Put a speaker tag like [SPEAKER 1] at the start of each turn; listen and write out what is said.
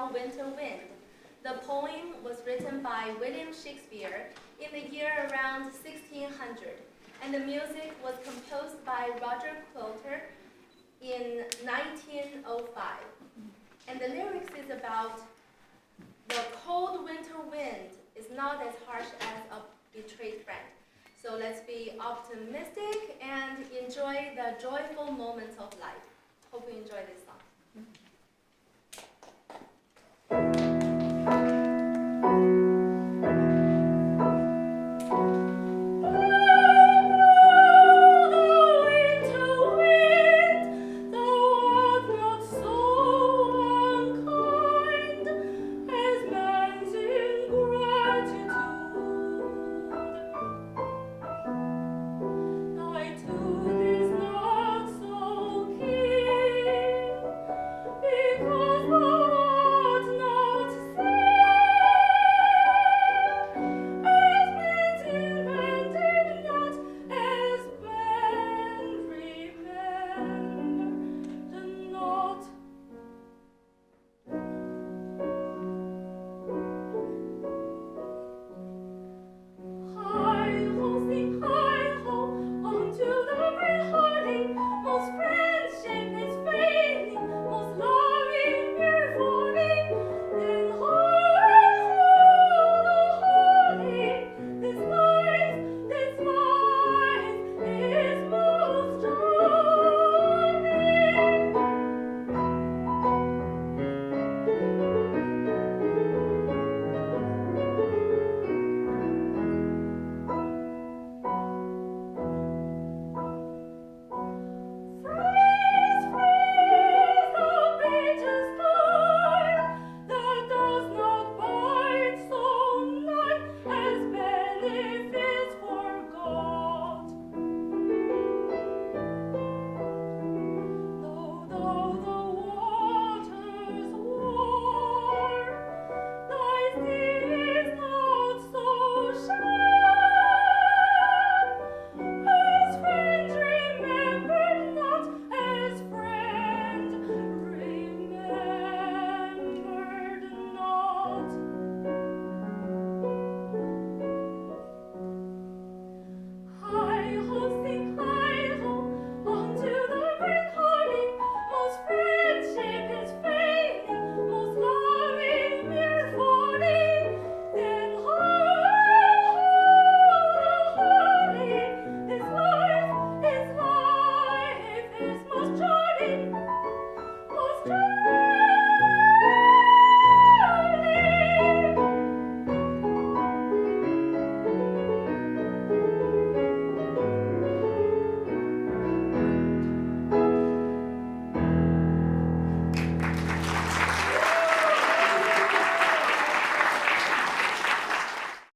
[SPEAKER 1] Foul Winter Wind. The poem was written by William Shakespeare in the year around 1600, and the music was composed by Roger Quilter in 1905. And the lyrics is about the cold winter wind is not as harsh as a betrayed friend. So let's be optimistic and enjoy the joyful moments of life. Hope you enjoy this song.